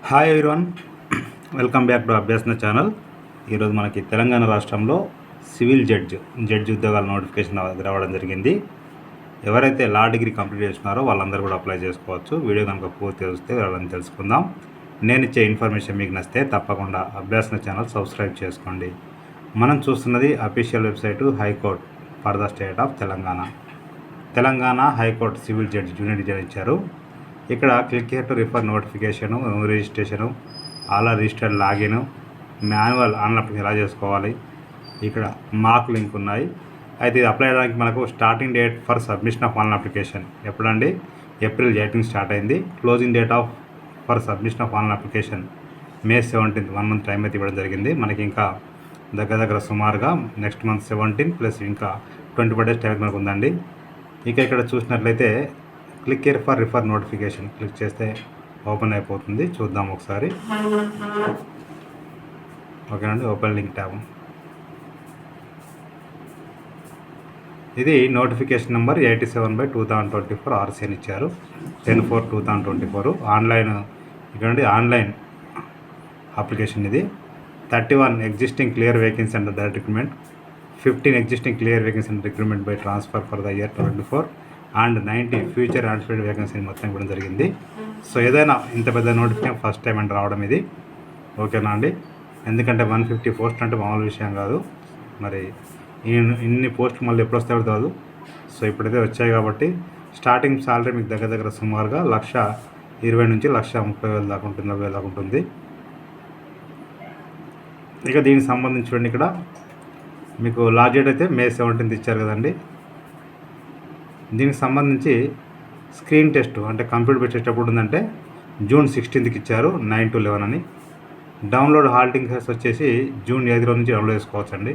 Hi everyone, welcome back to Abhyasana channel. ఈరోజు మనకి తెలంగాణ రాష్ట్రంలో సివిల్ జడ్జి ఉద్యోగాల నోటిఫికేషన్ రావడం జరిగింది. ఎవరైతే లా డిగ్రీ కంప్లీట్ చేస్తున్నారో వాళ్ళందరూ కూడా అప్లై చేసుకోవచ్చు. వీడియో కనుక పూర్తి చూస్తే వాళ్ళని తెలుసుకుందాం. నేను ఇచ్చే ఇన్ఫర్మేషన్ మీకు నచ్చితే తప్పకుండా అభ్యాసన ఛానల్ సబ్స్క్రైబ్ చేసుకోండి. మనం చూస్తున్నది official website high court for the state of Telangana high court civil judge junior judge ఇచ్చారు. ఇక్కడ click here to refer notification, registration, ఆలా రిజిస్టర్డ్ లాగిన్, మాన్యువల్ ఆన్లైన్ ఎలా చేసుకోవాలి, ఇక్కడ మార్క్ లింక్ ఉన్నాయి. అయితే ఇది అప్లై చేయడానికి మనకు starting date for submission of online application ఎప్పుడండి? ఏప్రిల్ 18 స్టార్ట్ అయింది. Closing date for submission of online application May 17, 1 month time అయితే ఇవ్వడం జరిగింది. మనకి ఇంకా దగ్గర సుమారుగా నెక్స్ట్ మంత్ 17 ప్లస్ ఇంకా 25 days టైం మనకు ఉందండి. ఇక ఇక్కడ చూసినట్లయితే click here for refer notification click చేస్తే ఓపెన్ అయిపోతుంది. చూద్దాం ఒకసారి. ఓకేనండి, ఓపెన్ లింక్ ట్యాబ్. ఇది నోటిఫికేషన్ నెంబర్ 87/2024 RC అని ఇచ్చారు. 10/4/2024 ఆన్లైన్. ఇక్కడండి online application. ఇది 31 existing clear vacancy under direct recruitment, 15 existing clear vacancy under recruitment by transfer for the year 2024 and 90 future anticipated వేకెన్సీని మొత్తం ఇవ్వడం జరిగింది. సో ఏదైనా ఇంత పెద్ద నోటిఫికేషన్ ఫస్ట్ టైం అంటే రావడం ఇది. ఓకేనా అండి? ఎందుకంటే 150 పోస్టులు అంటే మామూలు విషయం కాదు. మరి ఇన్ని పోస్టులు మళ్ళీ ఎప్పుడు వస్తాయో కాదు. సో ఇప్పుడైతే వచ్చాయి కాబట్టి స్టార్టింగ్ సాలరీ మీకు దగ్గర సుమారుగా 1,20,000 నుంచి 1,30,000 దాకా ఉంటుంది, 40,000 దాకా ఉంటుంది. ఇక దీనికి సంబంధించి చూడండి, ఇక్కడ మీకు లాస్ట్ డేట్ అయితే May 17 ఇచ్చారు కదండి. దీనికి సంబంధించి స్క్రీన్ టెస్ట్ అంటే కంప్యూటర్ బేస్ టెస్ట్ ఎప్పుడు ఉందంటే June 16 ఇచ్చారు, 9 to 11 అని. డౌన్లోడ్ హాల్ టికెట్స్ వచ్చేసి June 8 నుంచి డౌన్లోడ్ చేసుకోవచ్చు అండి.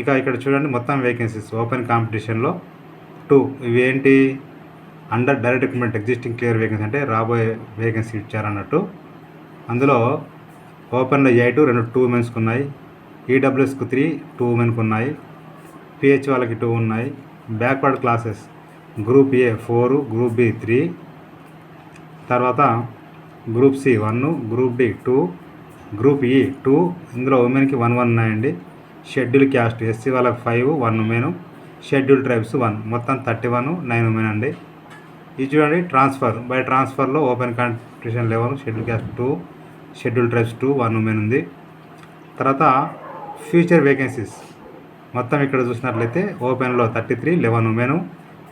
ఇక ఇక్కడ చూడండి మొత్తం వేకెన్సీస్ ఓపెన్ కాంపిటీషన్లో 2 ఇవేంటి under direct recruitment existing clear vacancy అంటే రాబోయే వేకెన్సీ ఇచ్చారన్నట్టు. అందులో ఓపెన్లో 8, 2 ఉమెన్స్కి ఉన్నాయి, ఈడబ్ల్యూఎస్కు 3, 2 ఉమెన్కి ఉన్నాయి, పిహెచ్ వాళ్ళకి 2 ఉన్నాయి. Backward classes group A 4, group B 3, తర్వాత group C 1, group D 2, group E 2. ఇందులో ఉమెన్కి 1 ఉన్నాయండి. షెడ్యూల్ క్యాస్ట్ SC వాళ్ళకి 5, 1 ఉమెన్, షెడ్యూల్ ట్రైబ్స్ 1, మొత్తం 31, 9 ఉమెన్ అండి. ఇది చూడండి ట్రాన్స్ఫర్ బై ట్రాన్స్ఫర్లో open competition 11, schedule caste 2, schedule tribes 2, 1 women ఉంది. తర్వాత ఫ్యూచర్ వేకెన్సీస్ మొత్తం ఇక్కడ చూసినట్లయితే ఓపెన్లో 33, 11 ఉమెను,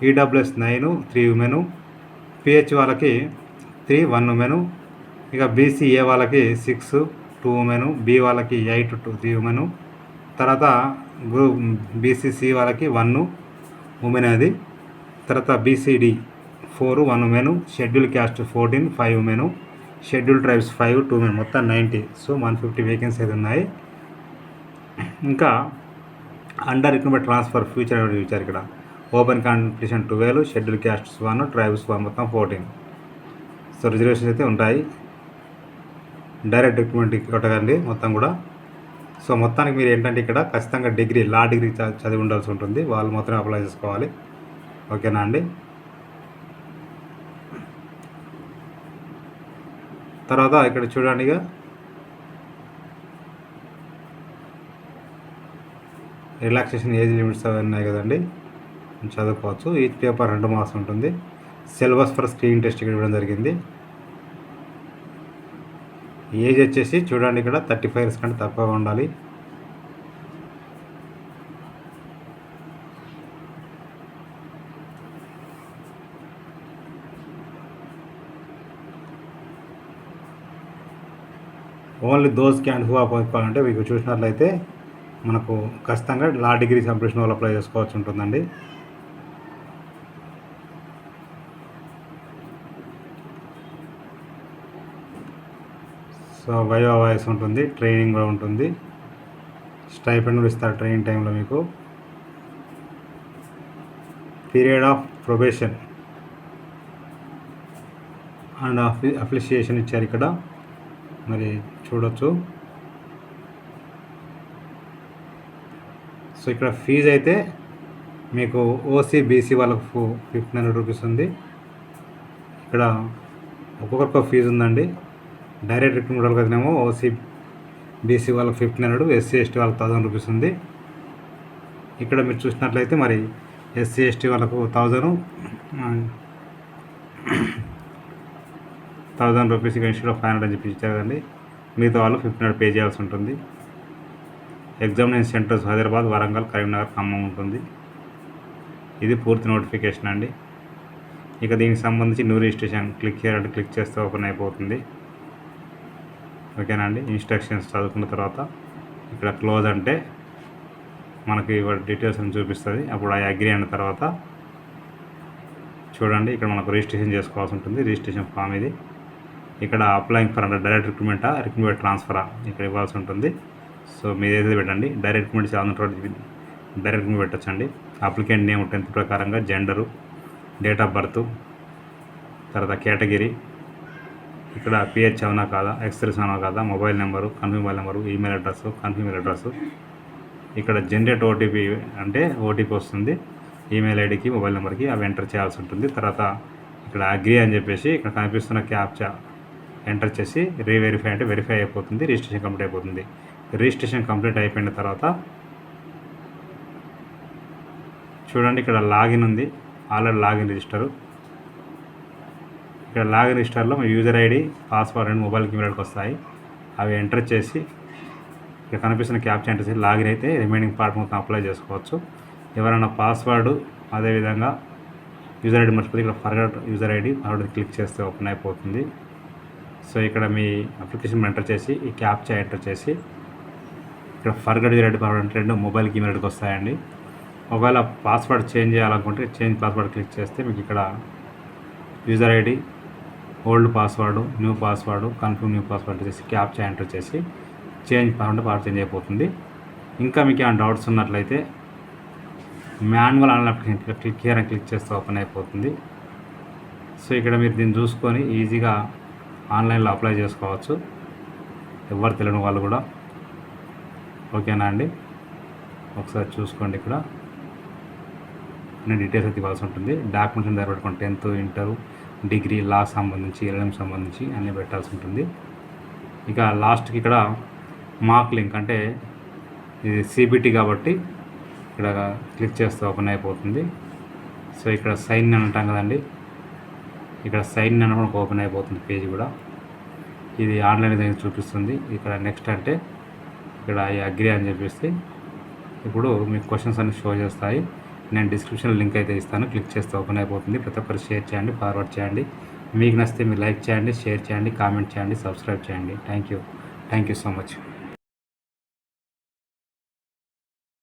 ఈడబ్ల్యూఎస్ 9, 3 ఉమెను, పిహెచ్ వాళ్ళకి 3, 1 ఉమెను. ఇక BCA వాళ్ళకి 6, 2 ఉమెను, B వాళ్ళకి 8, 3 ఉమెను. తర్వాత గ్రూప్ BCC వాళ్ళకి 1 ఉమెన్ అది. తర్వాత BCD 4, 1 women, schedule caste 14, 5 women, schedule tribes 5, 2 women, మొత్తం 90. సో 150 వేకెన్సీ అయితే ఉన్నాయి. ఇంకా అండర్ రిక్రూట్మెంట్ ట్రాన్స్ఫర్ ఫ్యూచర్ ఇచ్చారు. ఇక్కడ open competition 12, schedule castes 1, tribes 1, మొత్తం 14. సో రిజర్వేషన్స్ అయితే ఉంటాయి. డైరెక్ట్ రిక్రూట్మెంట్ కొట్టగండి మొత్తం కూడా. సో మొత్తానికి మీరు ఏంటంటే ఇక్కడ ఖచ్చితంగా లా డిగ్రీ చదివి ఉండాల్సి ఉంటుంది. వాళ్ళు మాత్రమే అప్లై చేసుకోవాలి. ఓకేనా అండి? తర్వాత ఇక్కడ చూడండి, ఇక రిలాక్సేషన్ ఏజ్ లిమిట్స్ అవి ఉన్నాయి కదండి, చదువుకోవచ్చు. ఈచ్ పేపర్ 2 మార్క్స్ ఉంటుంది. సిలబస్ ఫర్ స్క్రీన్ టెస్ట్ ఇక్కడ ఇవ్వడం జరిగింది. ఏజ్ వచ్చేసి చూడండి ఇక్కడ 35 years కంటే తక్కువగా ఉండాలి. Only those can who apply అంటే మీకు చూసినట్లయితే మనకు ఖచ్చితంగా లా డిగ్రీ కంప్లీషన్ వాళ్ళు అప్లై చేసుకోవచ్చు ఉంటుందండి. సో వైవా వాయిస్ ఉంటుంది, ట్రైనింగ్ కూడా ఉంటుంది, స్టైపెండ్ కూడా ఇస్తారు ట్రైనింగ్ టైంలో మీకు. పీరియడ్ ఆఫ్ ప్రొబేషన్ అండ్ అప్లిసియేషన్ ఇచ్చారు ఇక్కడ, మరి చూడొచ్చు. సో ఇక్కడ ఫీజు అయితే మీకు OC BC వాళ్ళకు 1,500 రూపీస్ ఉంది. ఇక్కడ ఒక్కొక్కరికి ఫీజు ఉందండి. డైరెక్ట్ రిక్రూట్మెంట్ వాళ్ళకి అయితేనేమో ఓసీ బీసీ వాళ్ళకి 1500, ఎస్సీ ఎస్టీ వాళ్ళకి 1000 రూపీస్ ఉంది. ఇక్కడ మీరు చూసినట్లయితే మరి ఎస్సీ ఎస్టీ వాళ్ళకు 1000 రూపీస్ ఇన్స్టెడ్ ఆఫ్ 500 అని చెప్పి ఇచ్చారు కదండి. మిగతా వాళ్ళు 1500 పే చేయాల్సి ఉంటుంది. ఎగ్జామినేషన్ సెంటర్స్ హైదరాబాద్, వరంగల్, కరీంనగర్, ఖమ్మం ఉంటుంది. ఇది పూర్తి నోటిఫికేషన్ అండి. ఇక దీనికి సంబంధించి న్యూ రిజిస్ట్రేషన్ క్లిక్ చేయాలంటే క్లిక్ చేస్తే ఓపెన్ అయిపోతుంది. ఓకేనా అండి. ఇన్స్ట్రక్షన్స్ చదువుకున్న తర్వాత ఇక్కడ క్లోజ్ అంటే మనకి డీటెయిల్స్ అని చూపిస్తుంది. అప్పుడు ఐ అగ్రీ అయిన తర్వాత చూడండి ఇక్కడ మనకు రిజిస్ట్రేషన్ చేసుకోవాల్సి ఉంటుంది. రిజిస్ట్రేషన్ ఫామ్ ఇది. ఇక్కడ అప్లయింగ్ ఫర్ డైరెక్ట్ రిక్రూట్మెంట్ ట్రాన్స్ఫరా ఇక్కడ ఇవ్వాల్సి ఉంటుంది. సో మీరు ఏదైతే పెట్టండి. డైరెక్ట్ రిక్రూట్మెంట్ డైరెక్ట్ రిక్రూట్మెంట్ పెట్టచ్చండి. అప్లికెంట్ నేమ్ 10th ప్రకారంగా, జెండరు, డేట్ ఆఫ్ బర్త్, తర్వాత కేటగిరీ, ఇక్కడ పిహెచ్ అవునా కాదా, ఎక్స్ప్రెస్ అవునా కాదా, mobile number, confirm mobile number, email address, ఇక్కడ జనరేట్ ఓటీపీ అంటే ఓటీపీ వస్తుంది ఈమెయిల్ ఐడికి, మొబైల్ నెంబర్కి, అవి ఎంటర్ చేయాల్సి ఉంటుంది. తర్వాత ఇక్కడ అగ్రీ అని చెప్పేసి ఇక్కడ కనిపిస్తున్న క్యాప్చా ఎంటర్ చేసి రీవెరిఫై అంటే వెరిఫై అయిపోతుంది. రిజిస్ట్రేషన్ కంప్లీట్ అయిపోతుంది. రిజిస్ట్రేషన్ కంప్లీట్ అయిపోయిన తర్వాత చూడండి ఇక్కడ లాగిన్ ఉంది. Already login register. ఇక్కడ లాగిన్ రిజిస్టర్లో మీ యూజర్ ఐడి, పాస్వర్డ్ అండ్ మొబైల్కి ఈమెయిల్కి వస్తాయి. అవి ఎంటర్ చేసి ఇక్కడ కనిపిస్తున్న క్యాప్చా ఎంటర్ చేసి లాగిన్ అయితే రిమైనింగ్ పార్ట్ మొత్తం అప్లై చేసుకోవచ్చు. ఎవరైనా పాస్వర్డ్ అదేవిధంగా యూజర్ ఐడి మర్చిపోతే ఇక్కడ ఫర్గట్ యూజర్ ఐడి క్లిక్ చేస్తే ఓపెన్ అయిపోతుంది. సో ఇక్కడ మీ అప్లికేషన్ ఎంటర్ చేసి ఈ క్యాప్చా ఎంటర్ చేసి ఇక్కడ ఫర్గట్ యూజర్ ఐడి ఫార్వర్డ్ రెండు మొబైల్కి ఈమెయిల్కి వస్తాయండి. ఒకవేళ పాస్వర్డ్ చేంజ్ చేయాలనుకుంటే చేంజ్ పాస్వర్డ్ క్లిక్ చేస్తే మీకు ఇక్కడ user ID, old password, new password, confirm new password చేసి క్యాప్చా ఎంటర్ చేసి చేంజ్ పాస్వర్డ్ చేంజ్ అయిపోతుంది. ఇంకా మీకు ఏమైనా డౌట్స్ ఉన్నట్లయితే మాన్యువల్ ఆన్లైన్ అప్లికేషన్ క్లిక్ చేయాలని క్లిక్ చేస్తే ఓపెన్ అయిపోతుంది. సో ఇక్కడ మీరు దీన్ని చూసుకొని ఈజీగా ఆన్లైన్లో అప్లై చేసుకోవచ్చు, ఎవరు తెలియని వాళ్ళు కూడా. ఓకేనా అండి. ఒకసారి చూసుకోండి. ఇక్కడ డీటెయిల్స్ అయితే ఇవ్వాల్సి ఉంటుంది. డాక్యుమెంట్స్ దగ్గర పెట్టుకోండి. 10th, ఇంటర్, డిగ్రీ, లా సంబంధించి, LLM సంబంధించి అన్నీ పెట్టాల్సి ఉంటుంది. ఇక లాస్ట్కి ఇక్కడ మార్క్ లింక్ అంటే ఇది CBT కాబట్టి ఇక్కడ క్లిక్ చేస్తే ఓపెన్ అయిపోతుంది. సో ఇక్కడ సైన్ ఇన్ అంటాం కదండి. ఇక్కడ సైన్ ఇన్ అని ఓపెన్ అయిపోతుంది పేజ్ కూడా. ఇది ఆన్లైన్ దగ్గర చూపిస్తుంది. ఇక్కడ నెక్స్ట్ అంటే ఇక్కడ ఐ అగ్రీ అని చెప్పేసి ఇప్పుడు మీకు క్వశ్చన్స్ అన్ని షో చేస్తాయి. నేను డిస్క్రిప్షన్ లింక్ అయితే ఇస్తాను. క్లిక్ చేస్తే ఓపెన్ అయిపోతుంది. ప్రతి ఒక్కరు షేర్ చేయండి, ఫార్వర్డ్ చేయండి. మీకు నచ్చితే మీరు లైక్ చేయండి, షేర్ చేయండి, కామెంట్ చేయండి, సబ్స్క్రైబ్ చేయండి. Thank you so much.